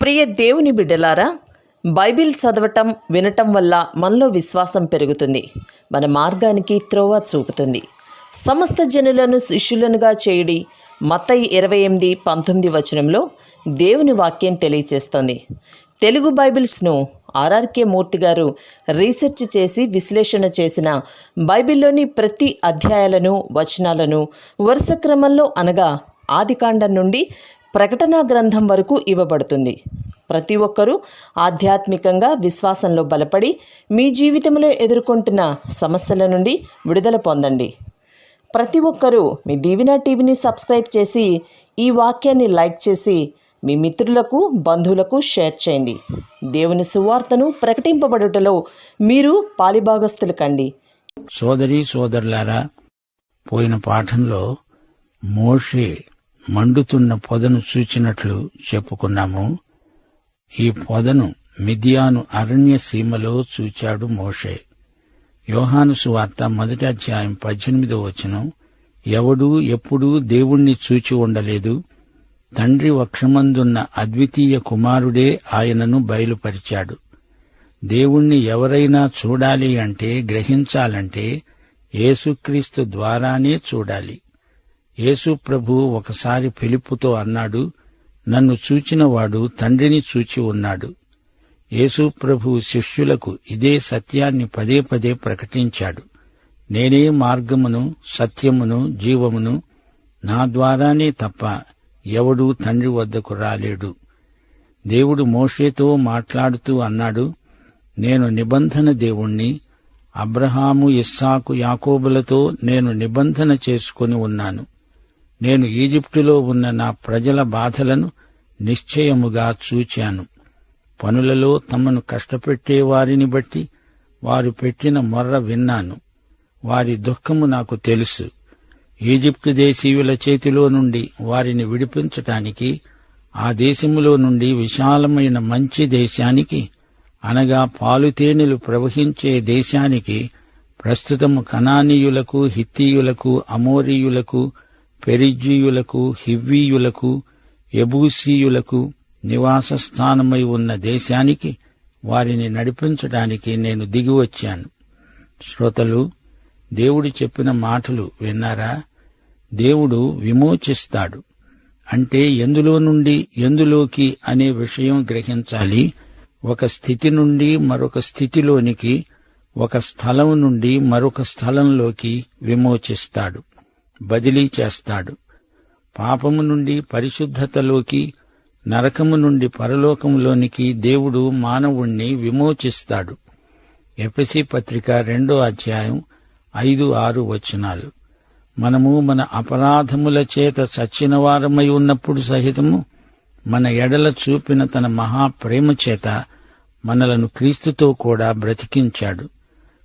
ప్రియ దేవుని బిడ్డలారా, బైబిల్ చదవటం వినటం వల్ల మనలో విశ్వాసం పెరుగుతుంది. మన మార్గానికి త్రోవ చూపుతుంది. సమస్త జనులను శిష్యులనుగా చేయుడి మత్తయి 28:19 వచనంలో దేవుని వాక్యం తెలియచేస్తోంది. తెలుగు బైబిల్స్ను ఆర్ఆర్కే మూర్తి గారు రీసెర్చ్ చేసి విశ్లేషణ చేసిన బైబిల్లోని ప్రతి అధ్యాయాలను వచనాలను వరుస క్రమంలో అనగా ఆదికాండం నుండి ప్రకటనా గ్రంథం వరకు ఇవ్వబడుతుంది. ప్రతి ఒక్కరూ ఆధ్యాత్మికంగా విశ్వాసంలో బలపడి మీ జీవితంలో ఎదుర్కొంటున్న సమస్యల నుండి విడుదల పొందండి. ప్రతి ఒక్కరూ మీ దీవెన టీవీని సబ్స్క్రైబ్ చేసి ఈ వాక్యాన్ని లైక్ చేసి మీ మిత్రులకు బంధువులకు షేర్ చేయండి. దేవుని సువార్తను ప్రకటింపబడుటలో మీరు పాలిభాగస్తులు కండి. సోదరీ సోదరులారా, పోయిన పాఠంలో మోషే మండుతున్న పొదను చూచినట్లు చెప్పుకున్నాము. ఈ పొదను మిద్యాను అరణ్య సీమలో చూచాడు మోషే. యోహాను సువార్త 1వ అధ్యాయం 18వ వచనం, ఎవడూ ఎప్పుడూ దేవుణ్ణి చూచి ఉండలేదు, తండ్రి వక్షమందున్న అద్వితీయ కుమారుడే ఆయనను బయలుపరిచాడు. దేవుణ్ణి ఎవరైనా చూడాలి అంటే, గ్రహించాలంటే యేసుక్రీస్తు ద్వారానే చూడాలి. యేసు ప్రభు ఒకసారి ఫిలిప్పుతో అన్నాడు, నన్ను చూచినవాడు తండ్రిని చూచి ఉన్నాడు. యేసు ప్రభు శిష్యులకు ఇదే సత్యాన్ని పదే పదే ప్రకటించాడు. నేనే మార్గమును, సత్యమును, జీవమును, నా ద్వారానే తప్ప ఎవడూ తండ్రి వద్దకు రాలేడు. దేవుడు మోషేతో మాట్లాడుతూ అన్నాడు, నేను నిబంధన దేవుణ్ణి, అబ్రహాము, ఇస్సాకు, యాకోబులతో నేను నిబంధన చేసుకుని ఉన్నాను. నేను ఈజిప్టులో ఉన్న నా ప్రజల బాధలను నిశ్చయముగా చూచాను. పనులలో తమను కష్టపెట్టే వారిని బట్టి వారు పెట్టిన మొర్ర విన్నాను. వారి దుఃఖము నాకు తెలుసు. ఈజిప్టు దేశీయుల చేతిలో నుండి వారిని విడిపించటానికి ఆ దేశములో నుండి విశాలమైన మంచి దేశానికి, అనగా పాలుతేనెలు ప్రవహించే దేశానికి, ప్రస్తుతము కనానీయులకు, హిత్తీయులకు, అమోరీయులకు, పెరిజ్జీయులకు, హివ్వీయులకు, యెబూసీయులకు నివాస స్థానమై ఉన్న దేశానికి వారిని నడిపించడానికి నేను దిగివచ్చాను. శ్రోతలు, దేవుడు చెప్పిన మాటలు విన్నారా? దేవుడు విమోచిస్తాడు అంటే ఎందులో నుండి ఎందులోకి అనే విషయం గ్రహించాలి. ఒక స్థితి నుండి మరొక స్థితిలోనికి, ఒక స్థలం నుండి మరొక స్థలంలోకి విమోచిస్తాడు, బదిలీ చేస్తాడు. పాపము నుండి పరిశుద్ధతలోకి, నరకము నుండి పరలోకములోనికి దేవుడు మానవుణ్ణి విమోచిస్తాడు. ఎఫెసీ పత్రిక 2వ అధ్యాయం 5-6 వచనాలు. మనము మన అపరాధముల చేత చచ్చిన వారమై ఉన్నప్పుడు సహితము మన ఎడల చూపిన తన మహాప్రేమ చేత మనలను క్రీస్తుతో కూడా బ్రతికించాడు.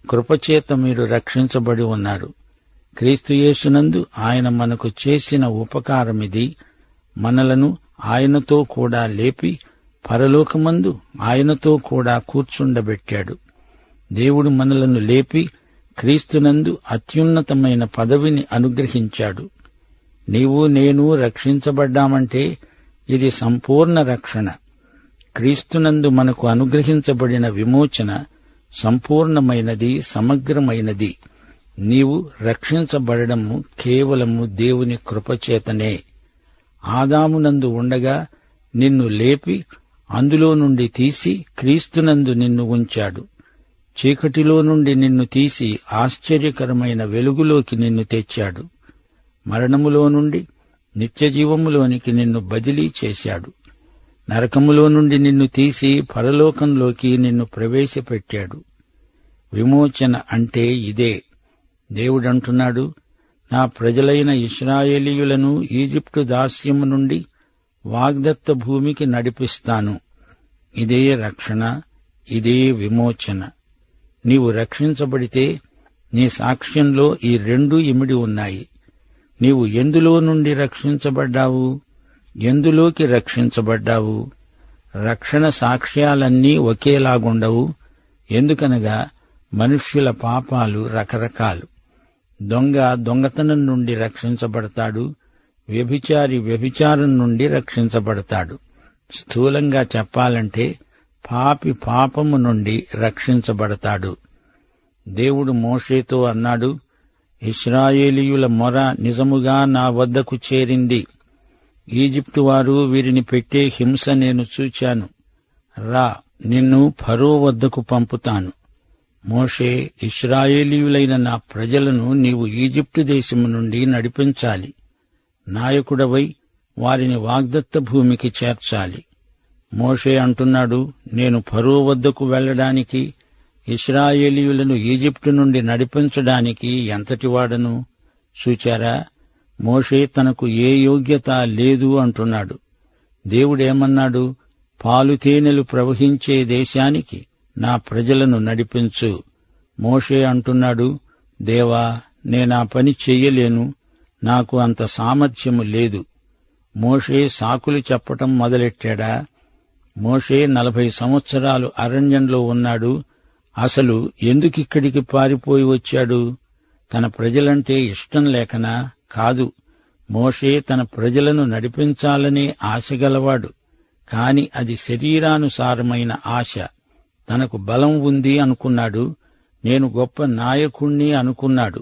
కృపచేత మీరు రక్షించబడి ఉన్నారు. క్రీస్తు యేసునందు ఆయన మనకు చేసిన ఉపకారమిది. మనలను ఆయనతో కూడా లేపి పరలోకమందు ఆయనతో కూడా కూర్చుండబెట్టాడు. దేవుడు మనలను లేపి క్రీస్తునందు అత్యున్నతమైన పదవిని అనుగ్రహించాడు. నీవు నేను రక్షించబడ్డామంటే ఇది సంపూర్ణ రక్షణ. క్రీస్తునందు మనకు అనుగ్రహించబడిన విమోచన సంపూర్ణమైనది, సమగ్రమైనది. నీవు రక్షించబడము కేవలము దేవుని కృపచేతనే. ఆదామునందు ఉండగా నిన్ను లేపి అందులో నుండి తీసి క్రీస్తునందు నిన్ను ఉంచాడు. చీకటిలో నుండి నిన్ను తీసి ఆశ్చర్యకరమైన వెలుగులోకి నిన్ను తెచ్చాడు. మరణములో నుండి నిత్యజీవములోనికి నిన్ను బదిలీ చేశాడు. నరకములో నుండి నిన్ను తీసి పరలోకంలోకి నిన్ను ప్రవేశపెట్టాడు. విమోచన అంటే ఇదే. దేవుడంటున్నాడు, నా ప్రజలైన ఇశ్రాయేలీయులను ఈజిప్టు దాస్యము నుండి వాగ్దత్త భూమికి నడిపిస్తాను. ఇదే రక్షణ, ఇదే విమోచన. నీవు రక్షించబడితే నీ సాక్ష్యంలో ఈ రెండూ ఇమిడి ఉన్నాయి. నీవు ఎందులో నుండి రక్షించబడ్డావు? ఎందులోకి రక్షించబడ్డావు? రక్షణ సాక్ష్యాలన్నీ ఒకేలాగుండవు. ఎందుకనగా మనుష్యుల పాపాలు రకరకాలు. దొంగ దొంగతనం నుండి రక్షించబడతాడు, వ్యభిచారి వ్యభిచారం నుండి రక్షించబడతాడు. స్థూలంగా చెప్పాలంటే పాపి పాపము నుండి రక్షించబడతాడు. దేవుడు మోషేతో అన్నాడు, ఇశ్రాయేలీయుల మొర నిజముగా నా వద్దకు చేరింది. ఈజిప్టు వారు వీరిని పెట్టే హింస నేను చూచాను. రా, నిన్ను ఫరో వద్దకు పంపుతాను. మోషే, ఇశ్రాయేలీయులైన నా ప్రజలను నీవు ఈజిప్టు దేశము నుండి నడిపించాలి. నాయకుడవై వారిని వాగ్దత్త భూమికి చేర్చాలి. మోషే అంటున్నాడు, నేను ఫరో వద్దకు వెళ్లడానికి, ఇశ్రాయేలీయులను ఈజిప్టు నుండి నడిపించడానికి ఎంతటివాడను? చూచారా, మోషే తనకు ఏ యోగ్యత లేదు అంటున్నాడు. దేవుడేమన్నాడు? పాలు తేనెలు ప్రవహించే దేశానికి నా ప్రజలను నడిపించు. మోషే అంటున్నాడు, దేవా, నేనా పని చెయ్యలేను, నాకు అంత సామర్థ్యము లేదు. మోషే సాకులు చెప్పటం మొదలెట్టాడా? మోషే 40 సంవత్సరాలు అరణ్యంలో ఉన్నాడు. అసలు ఎందుకిక్కడికి పారిపోయి వచ్చాడు? తన ప్రజలంటే ఇష్టం లేకనా? కాదు. మోషే తన ప్రజలను నడిపించాలనే ఆశగలవాడు. కాని అది శరీరానుసారమైన ఆశ. తనకు బలం ఉంది అనుకున్నాడు. నేను గొప్ప నాయకుణ్ణి అనుకున్నాడు.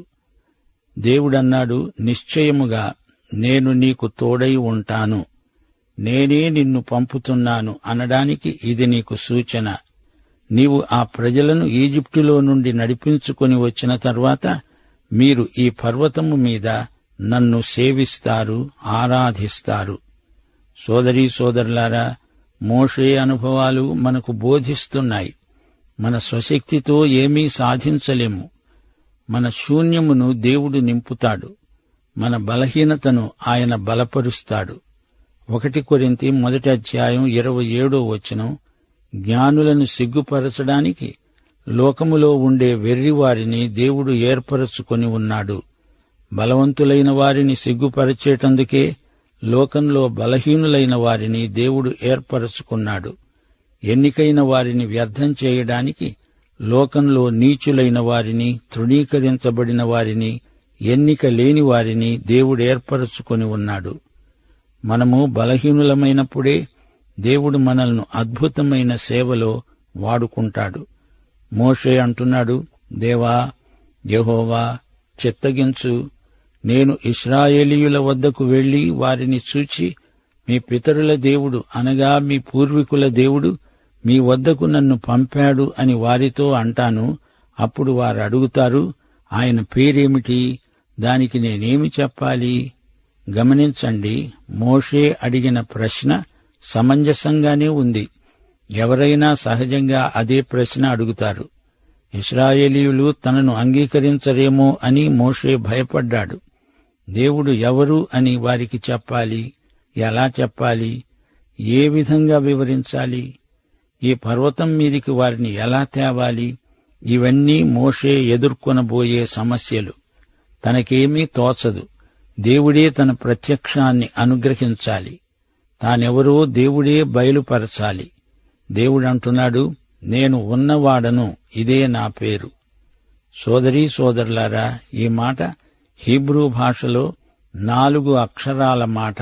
దేవుడన్నాడు, నిశ్చయముగా నేను నీకు తోడై ఉంటాను, నేనే నిన్ను పంపుతున్నాను అనడానికి ఇది నీకు సూచన. నీవు ఆ ప్రజలను ఈజిప్టులో నుండి నడిపించుకొని వచ్చిన తర్వాత మీరు ఈ పర్వతము మీద నన్ను సేవిస్తారు, ఆరాధిస్తారు. సోదరీ సోదరులారా, మోషే అనుభవాలు మనకు బోధిస్తున్నాయి. మన స్వశక్తితో ఏమీ సాధించలేము. మన శూన్యమును దేవుడు నింపుతాడు. మన బలహీనతను ఆయన బలపరుస్తాడు. 1 కొరింథీ 1:27 జ్ఞానులను సిగ్గుపరచడానికి లోకములో ఉండే వెర్రివారిని దేవుడు ఏర్పరచుకొని ఉన్నాడు. బలవంతులైన వారిని సిగ్గుపరచేటందుకే లోకంలో బలహీనులైన వారిని దేవుడు ఏర్పరచుకున్నాడు. ఎన్నికైన వారిని వ్యర్థం చేయడానికి లోకంలో నీచులైన వారిని, తృణీకరించబడిన వారిని, ఎన్నిక లేని వారిని దేవుడు ఏర్పరచుకొని ఉన్నాడు. మనము బలహీనులమైనప్పుడే దేవుడు మనల్ని అద్భుతమైన సేవలో వాడుకుంటాడు. మోషే అంటున్నాడు, దేవా, యెహోవా, చిత్తగించు. నేను ఇశ్రాయేలీయుల వద్దకు వెళ్లి వారిని చూచి, మీ పితరుల దేవుడు అనగా మీ పూర్వీకుల దేవుడు మీ వద్దకు నన్ను పంపాడు అని వారితో అంటాను. అప్పుడు వారు అడుగుతారు, ఆయన పేరేమిటి? దానికి నేనేమి చెప్పాలి? గమనించండి, మోషే అడిగిన ప్రశ్న సమంజసంగానే ఉంది. ఎవరైనా సహజంగా అదే ప్రశ్న అడుగుతారు. ఇశ్రాయేలీయులు తనను అంగీకరించరేమో అని మోషే భయపడ్డాడు. దేవుడు ఎవరు అని వారికి చెప్పాలి? ఎలా చెప్పాలి? ఏ విధంగా వివరించాలి? ఈ పర్వతం మీదికి వారిని ఎలా తేవాలి? ఇవన్నీ మోషే ఎదుర్కొనబోయే సమస్యలు. తనకేమీ తోచదు. దేవుడే తన ప్రత్యక్షాన్ని అనుగ్రహించాలి. తానెవరో దేవుడే బయలుపరచాలి. దేవుడంటున్నాడు, నేను ఉన్నవాడను, ఇదే నా పేరు. సోదరీ సోదరులారా, ఈ మాట హీబ్రూ భాషలో 4 అక్షరాల మాట.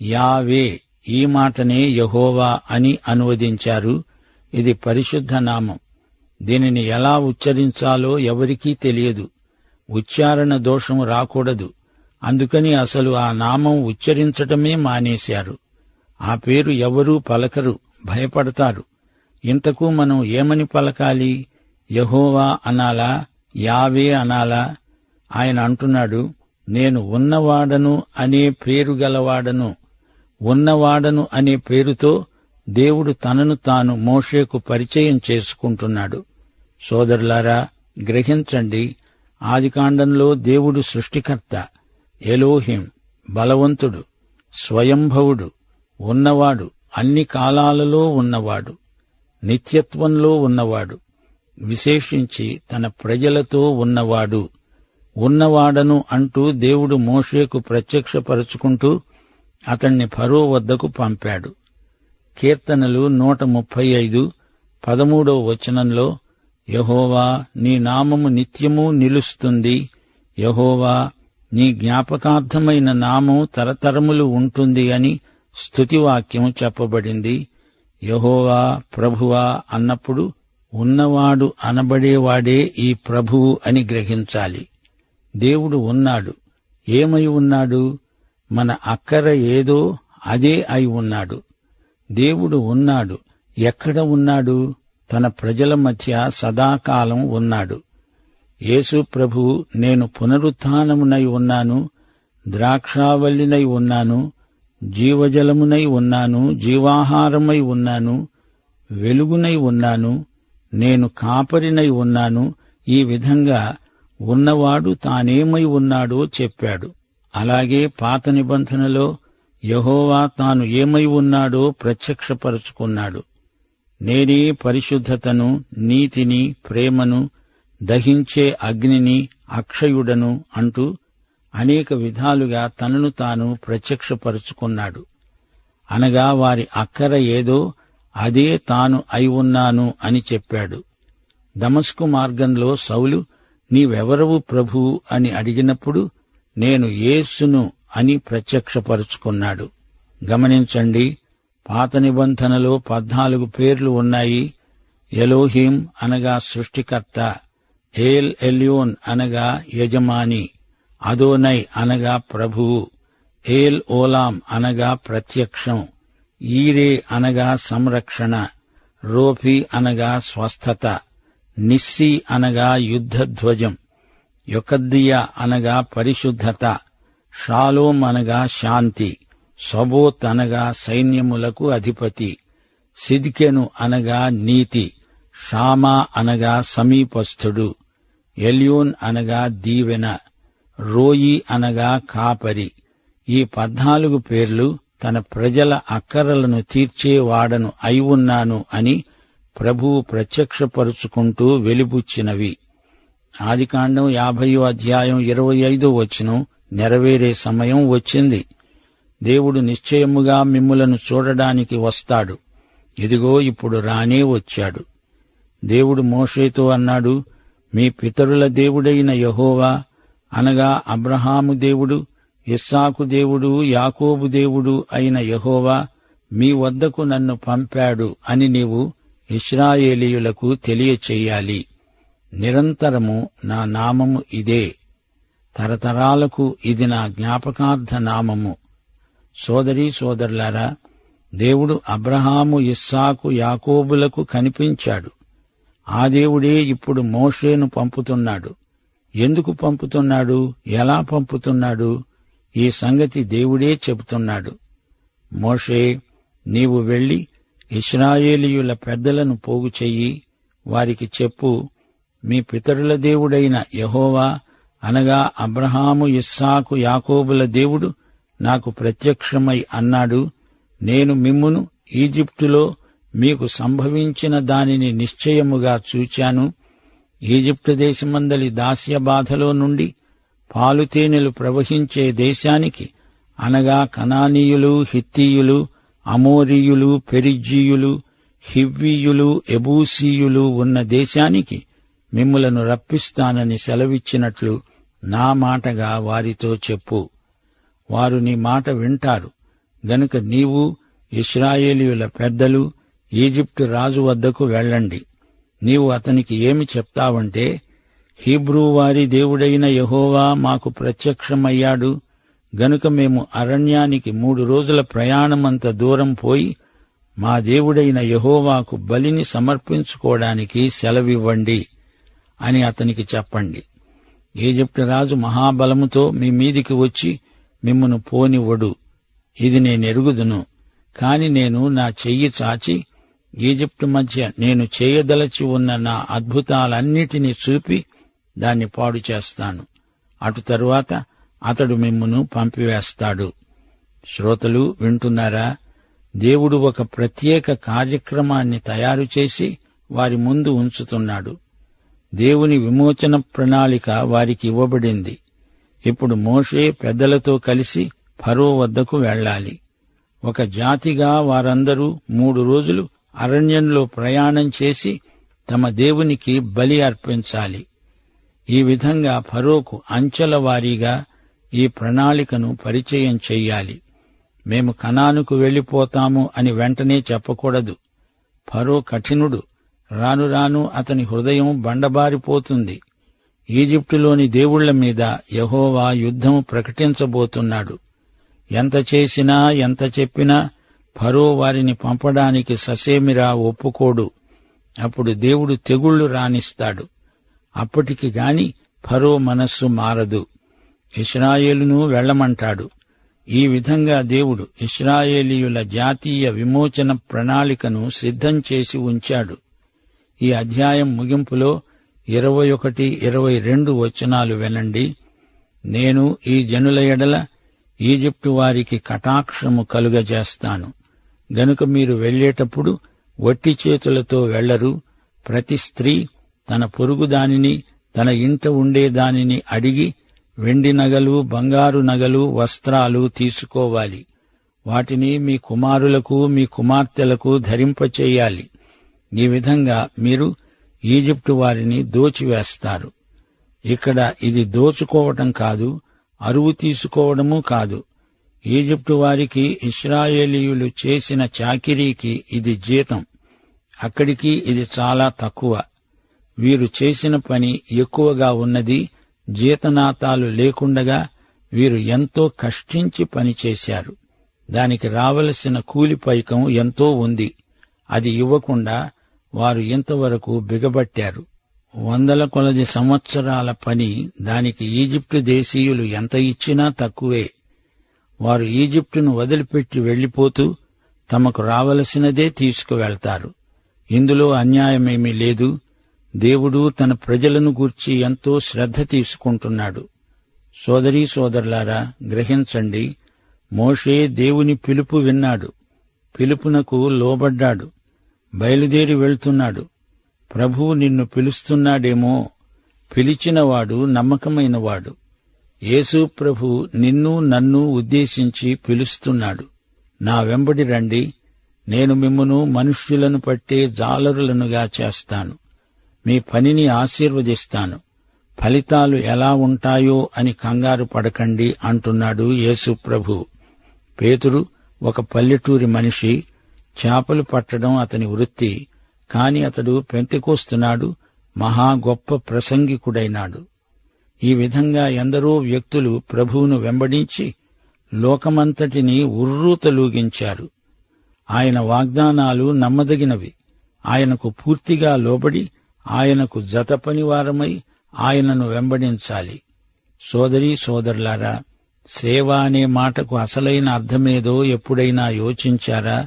యావే, ఈ మాటనే యెహోవా అని అనువదించారు. ఇది పరిశుద్ధ నామం. దీనిని ఎలా ఉచ్చరించాలో ఎవరికీ తెలియదు. ఉచ్చారణ దోషం రాకూడదు. అందుకని అసలు ఆ నామం ఉచ్చరించటమే మానేశారు. ఆ పేరు ఎవరూ పలకరు, భయపడతారు. ఇంతకు మనం ఏమని పలకాలి? యెహోవా అనాలా? యావే అనాలా? ఆయన అంటున్నాడు, నేను ఉన్నవాడను అనే పేరు గలవాడను. ఉన్నవాడను అనే పేరుతో దేవుడు తనను తాను మోషేకు పరిచయం చేసుకుంటున్నాడు. సోదరులారా, గ్రహించండి, ఆదికాండంలో దేవుడు సృష్టికర్త, ఎలోహిం, బలవంతుడు, స్వయంభవుడు, ఉన్నవాడు, అన్ని కాలాలలో ఉన్నవాడు, నిత్యత్వంలో ఉన్నవాడు, విశేషించి తన ప్రజలతో ఉన్నవాడు. ఉన్నవాడను అంటూ దేవుడు మోషేకు ప్రత్యక్షపరుచుకుంటూ అతణ్ణి ఫరో వద్దకు పంపాడు. కీర్తనలు 135:13 యెహోవా, నీ నామము నిత్యము నిలుస్తుంది. యెహోవా, నీ జ్ఞాపకార్థమైన నామం తరతరములు ఉంటుంది అని స్తుతివాక్యం చెప్పబడింది. యెహోవా ప్రభువా అన్నప్పుడు ఉన్నవాడు అనబడేవాడే ఈ ప్రభువు అని గ్రహించాలి. దేవుడు ఉన్నాడు. ఏమై ఉన్నాడు? మన అక్కర ఏదో అదే అయి ఉన్నాడు. దేవుడు ఉన్నాడు. ఎక్కడ ఉన్నాడు? తన ప్రజల మధ్య సదాకాలం ఉన్నాడు. యేసు ప్రభువు నేను పునరుత్థానమునై ఉన్నాను, ద్రాక్షావల్లినై ఉన్నాను, జీవజలమునై ఉన్నాను, జీవాహారమై ఉన్నాను, వెలుగునై ఉన్నాను, నేను కాపరినై ఉన్నాను. ఈ విధంగా ఉన్నవాడు తానేమై ఉన్నాడో చెప్పాడు. అలాగే పాత నిబంధనలో యెహోవా తాను ఏమై ఉన్నాడో ప్రత్యక్షపరుచుకున్నాడు. నేనే పరిశుద్ధతను, నీతిని, ప్రేమను, దహించే అగ్నిని, అక్షయుడను అంటూ అనేక విధాలుగా తనను తాను ప్రత్యక్షపరుచుకున్నాడు. అనగా వారి అక్కర ఏదో అదే తాను అయి ఉన్నాను అని చెప్పాడు. దమస్కు మార్గంలో సౌలు నీవెవరవు ప్రభువు అని అడిగినప్పుడు నేను యేసును అని ప్రత్యక్షపరుచుకున్నాడు. గమనించండి, పాత నిబంధనలో 14 పేర్లు ఉన్నాయి. ఎలోహిం అనగా సృష్టికర్త, ఏల్ ఎల్యోన్ అనగా యజమాని, అదోనై అనగా ప్రభువు, ఏల్ ఓలాం అనగా ప్రత్యక్షం, ఈరే అనగా సంరక్షణ, రోఫీ అనగా స్వస్థత, నిస్సి అనగా యుద్ధధ్వజం, యొకద్దియా అనగా పరిశుద్ధత, షాలోం అనగా శాంతి, సబోత్ అనగా సైన్యములకు అధిపతి, సిద్కెను అనగా నీతి, షామా అనగా సమీపస్థుడు, ఎల్యోన్ అనగా దీవెన, రోయి అనగా కాపరి. ఈ 14 పేర్లు తన ప్రజల అక్కరలను తీర్చేవాడను అయి ఉన్నాను అని ప్రభువు ప్రత్యక్షపరుచుకుంటూ వెలిబుచ్చినవి. ఆదికాండం 50వ అధ్యాయం 25వ వచనం నెరవేరే సమయం వచ్చింది. దేవుడు నిశ్చయముగా మిమ్ములను చూడడానికి వస్తాడు. ఇదిగో ఇప్పుడు రానే వచ్చాడు. దేవుడు మోషేతో అన్నాడు, మీ పితరుల దేవుడైన యెహోవా అనగా అబ్రహాము దేవుడు, ఇస్సాకు దేవుడు, యాకోబు దేవుడు అయిన యెహోవా మీ వద్దకు నన్ను పంపాడు అని నీవు ఇశ్రాయేలీయులకు తెలియచెయ్యాలి. నిరంతరము నా నామము ఇదే, తరతరాలకు ఇది నా జ్ఞాపకార్థ నామము. సోదరీ సోదరులారా, దేవుడు అబ్రహాము, ఇస్సాకు, యాకోబులకు కనిపించాడు. ఆ దేవుడే ఇప్పుడు మోషేను పంపుతున్నాడు. ఎందుకు పంపుతున్నాడు? ఎలా పంపుతున్నాడు? ఈ సంగతి దేవుడే చెబుతున్నాడు. మోషే, నీవు వెళ్లి ఇశ్రాయేలీయుల పెద్దలను పోగు చెయ్యి, వారికి చెప్పు, మీ పితరుల దేవుడైన యెహోవా అనగా అబ్రహాము, ఇస్సాకు, యాకోబుల దేవుడు నాకు ప్రత్యక్షమై అన్నాడు, నేను మిమ్మును ఈజిప్టులో మీకు సంభవించిన దానిని నిశ్చయముగా చూచాను. ఈజిప్టు దేశమందలి దాస్య బాధలో నుండి పాలుతేనెలు ప్రవహించే దేశానికి అనగా కనానీయులు, హిత్తీయులు, అమోరీయులు, పెరిజ్జీయులు, హివ్వీయులు, ఎబూసీయులు ఉన్న దేశానికి మిమ్ములను రప్పిస్తానని సెలవిచ్చినట్లు నా మాటగా వారితో చెప్పు. వారు నీ మాట వింటారు గనుక నీవు ఇశ్రాయేలీయుల పెద్దలు ఈజిప్టు రాజు వద్దకు వెళ్ళండి. నీవు అతనికి ఏమి చెప్తావంటే, హీబ్రూ వారి దేవుడైన యెహోవా మాకు ప్రత్యక్షమయ్యాడు గనుక మేము అరణ్యానికి 3 రోజుల ప్రయాణమంత దూరం పోయి మా దేవుడైన యెహోవాకు బలిని సమర్పించుకోవడానికి సెలవివ్వండి అని అతనికి చెప్పండి. ఈజిప్టు రాజు మహాబలముతో మీ మీదికి వచ్చి మిమ్మును పోనివ్వడు, ఇది నేనెరుగుదును. కాని నేను నా చెయ్యి చాచి ఈజిప్టు మధ్య నేను చేయదలచి ఉన్న నా అద్భుతాలన్నిటినీ చూపి దాన్ని పాడు చేస్తాను. అటు తరువాత అతడు మిమ్మును పంపివేస్తాడు. శ్రోతలు వింటున్నారా? దేవుడు ఒక ప్రత్యేక కార్యక్రమాన్ని తయారు చేసి వారి ముందు ఉంచుతున్నాడు. దేవుని విమోచన ప్రణాళిక వారికి ఇవ్వబడింది. ఇప్పుడు మోషే పెద్దలతో కలిసి ఫరో వద్దకు వెళ్ళాలి. ఒక జాతిగా వారందరూ 3 రోజులు అరణ్యంలో ప్రయాణం చేసి తమ దేవునికి బలి అర్పించాలి. ఈ విధంగా ఫరోకు అంచెల వారీగా ఈ ప్రణాళికను పరిచయం చెయ్యాలి. మేము కనానుకు వెళ్లిపోతాము అని వెంటనే చెప్పకూడదు. ఫరో కఠినుడు. రాను రాను అతని హృదయం బండబారిపోతుంది. ఈజిప్టులోని దేవుళ్ల మీద యెహోవా యుద్ధం ప్రకటించబోతున్నాడు. ఎంత చేసినా ఎంత చెప్పినా ఫరో వారిని పంపడానికి ససేమిరా ఒప్పుకోడు. అప్పుడు దేవుడు తెగుళ్లు రానిస్తాడు. అప్పటికి గాని ఫరో మనస్సు మారదు. ఇశ్రాయేలును వెళ్లమంటాడు. ఈ విధంగా దేవుడు ఇశ్రాయేలీయుల జాతీయ విమోచన ప్రణాళికను సిద్ధం చేసి ఉంచాడు. ఈ అధ్యాయం ముగింపులో 21, 22 వచనాలు వినండి. నేను ఈ జనుల ఎడల ఈజిప్టు వారికి కటాక్షము కలుగజేస్తాను. గనుక మీరు వెళ్లేటప్పుడు వట్టి చేతులతో వెళ్లరు. ప్రతి స్త్రీ తన పొరుగుదానిని, తన ఇంట ఉండేదానిని అడిగి వెండి నగలు, బంగారు నగలు, వస్త్రాలు తీసుకోవాలి. వాటిని మీ కుమారులకు, మీ కుమార్తెలకు ధరింపచేయాలి. ఈ విధంగా మీరు ఈజిప్టు వారిని దోచివేస్తారు. ఇక్కడ ఇది దోచుకోవటం కాదు, అరువు తీసుకోవడమూ కాదు. ఈజిప్టు వారికి ఇశ్రాయేలీయులు చేసిన చాకిరీకి ఇది జీతం. అక్కడికి ఇది చాలా తక్కువ. వీరు చేసిన పని ఎక్కువగా ఉన్నది. జీతనాతాలు లేకుండగా వీరు ఎంతో కష్టించి పనిచేశారు. దానికి రావలసిన కూలి పైకం ఎంతో ఉంది. అది ఇవ్వకుండా వారు ఇంతవరకు బిగబట్టారు. 100 కొలది సంవత్సరాల పని. దానికి ఈజిప్టు దేశీయులు ఎంత ఇచ్చినా తక్కువే. వారు ఈజిప్టును వదిలిపెట్టి వెళ్లిపోతూ తమకు రావలసినదే తీసుకువెళ్తారు. ఇందులో అన్యాయమేమీ లేదు. దేవుడు తన ప్రజలను గూర్చి ఎంతో శ్రద్ధ తీసుకుంటున్నాడు. సోదరీ సోదరులారా, గ్రహించండి. మోషే దేవుని పిలుపు విన్నాడు. పిలుపునకు లోబడ్డాడు. బయలుదేరి వెళ్తున్నాడు. ప్రభువు నిన్ను పిలుస్తున్నాడేమో. పిలిచినవాడు నమ్మకమైనవాడు. యేసు ప్రభు నిన్ను నన్ను ఉద్దేశించి పిలుస్తున్నాడు. నా వెంబడి రండి, నేను మిమ్మును మనుష్యులను పట్టే జాలరులనుగా చేస్తాను. మీ పనిని ఆశీర్వదిస్తాను. ఫలితాలు ఎలా ఉంటాయో అని కంగారు పడకండి అంటున్నాడు యేసు ప్రభు. పేతురు ఒక పల్లెటూరి మనిషి. చేపలు పట్టడం అతని వృత్తి. కాని అతడు పెంతెకోస్తునాడు. మహా గొప్ప ప్రసంగికుడైనాడు. ఈ విధంగా ఎందరో వ్యక్తులు ప్రభువును వెంబడించి లోకమంతటినీ ఉర్రూతలూగించారు. ఆయన వాగ్దానాలు నమ్మదగినవి. ఆయనకు పూర్తిగా లోబడి ఆయనకు జతపనివారమై ఆయనను వెంబడించాలి. సోదరీ సోదరులారా, సేవ అనే మాటకు అసలైన అర్థమేదో ఎప్పుడైనా యోచించారా?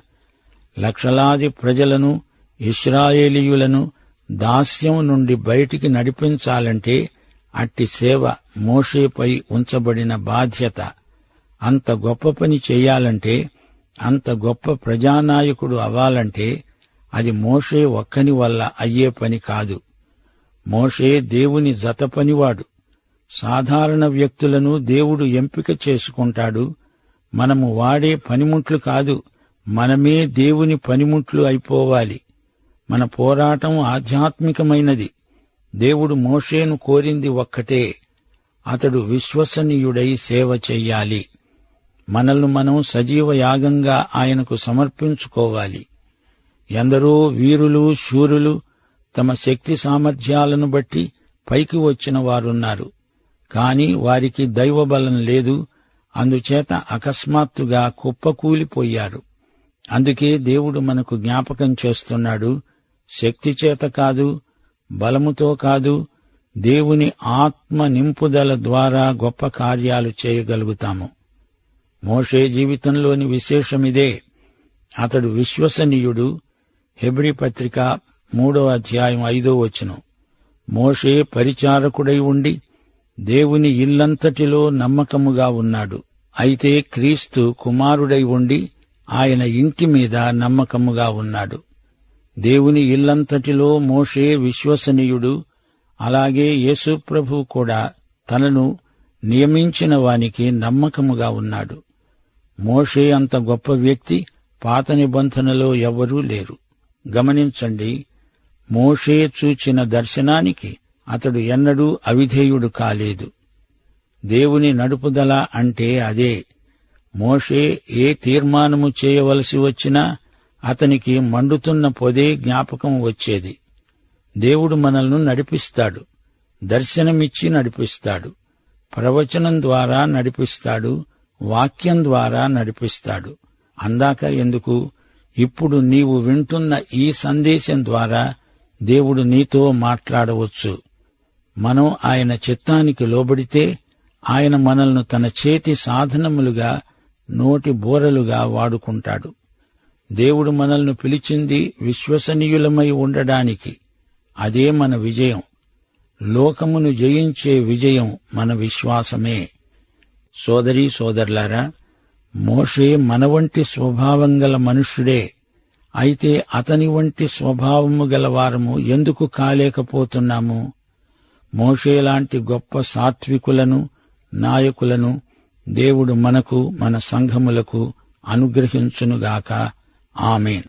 లక్షలాది ప్రజలను, ఇశ్రాయేలీయులను దాస్యం నుండి బయటికి నడిపించాలంటే అట్టి సేవ మోషేపై ఉంచబడిన బాధ్యత. అంత గొప్ప పని చెయ్యాలంటే, అంత గొప్ప ప్రజానాయకుడు అవ్వాలంటే అది మోషే ఒక్కని వల్ల అయ్యే పని కాదు. మోషే దేవుని జతపనివాడు. సాధారణ వ్యక్తులను దేవుడు ఎంపిక చేసుకుంటాడు. మనము వాడే పనిముట్లు కాదు, మనమే దేవుని పనిముట్లు అయిపోవాలి. మన పోరాటం ఆధ్యాత్మికమైనది. దేవుడు మోషేను కోరింది ఒక్కటే, అతడు విశ్వసనీయుడై సేవ చెయ్యాలి. మనల్ని మనం సజీవ యాగంగా ఆయనకు సమర్పించుకోవాలి. ఎందరో వీరులు, శూరులు తమ శక్తి సామర్థ్యాలను బట్టి పైకి వచ్చిన వారున్నారు. కాని వారికి దైవబలం లేదు. అందుచేత అకస్మాత్తుగా కుప్పకూలిపోయారు. అందుకే దేవుడు మనకు జ్ఞాపకం చేస్తున్నాడు, శక్తి చేత కాదు, బలముతో కాదు, దేవుని ఆత్మ నింపుదల ద్వారా గొప్ప కార్యాలు చేయగలుగుతాము. మోషే జీవితంలోని విశేషమిదే. అతడు విశ్వసనీయుడు. హెబ్రీ పత్రిక 3వ అధ్యాయం 5వ వచనం. మోషే పరిచారకుడై ఉండి దేవుని ఇల్లంతటిలో నమ్మకముగా ఉన్నాడు. అయితే క్రీస్తు కుమారుడై ఉండి ఆయన ఇంటి మీద నమ్మకముగా ఉన్నాడు. దేవుని ఇల్లంతటిలో మోషే విశ్వసనీయుడు. అలాగే యేసు ప్రభు కూడా తనను నియమించిన వానికి నమ్మకముగా ఉన్నాడు. మోషే అంత గొప్ప వ్యక్తి పాత నిబంధనలో ఎవ్వరూ లేరు. గమనించండి, మోషే చూచిన దర్శనానికి అతడు ఎన్నడూ అవిధేయుడు కాలేదు. దేవుని నడుపుదల అంటే అదే. మోషే ఏ తీర్మానము చేయవలసి వచ్చినా అతనికి మండుతున్న పొదే జ్ఞాపకం వచ్చేది. దేవుడు మనల్ని నడిపిస్తాడు, దర్శనమిచ్చి నడిపిస్తాడు, ప్రవచనం ద్వారా నడిపిస్తాడు, వాక్యం ద్వారా నడిపిస్తాడు. అందాక ఎందుకు, ఇప్పుడు నీవు వింటున్న ఈ సందేశం ద్వారా దేవుడు నీతో మాట్లాడవచ్చు. మనం ఆయన చిత్తానికి లోబడితే ఆయన మనల్ని తన చేతి సాధనములుగా, నోటి బోరలుగా వాడుకుంటాడు. దేవుడు మనల్ని పిలిచింది విశ్వసనీయులమై ఉండడానికి. అదే మన విజయం. లోకమును జయించే విజయం మన విశ్వాసమే. సోదరీ సోదరులారా, మోషే మన వంటి స్వభావం గల మనుష్యుడే. అయితే అతని వంటి స్వభావము గలవారము ఎందుకు కాలేకపోతున్నాము? మోషేలాంటి గొప్ప సాత్వికులను, నాయకులను దేవుడు మనకు, మన సంఘములకు అనుగ్రహించునుగాక. ఆమేన్.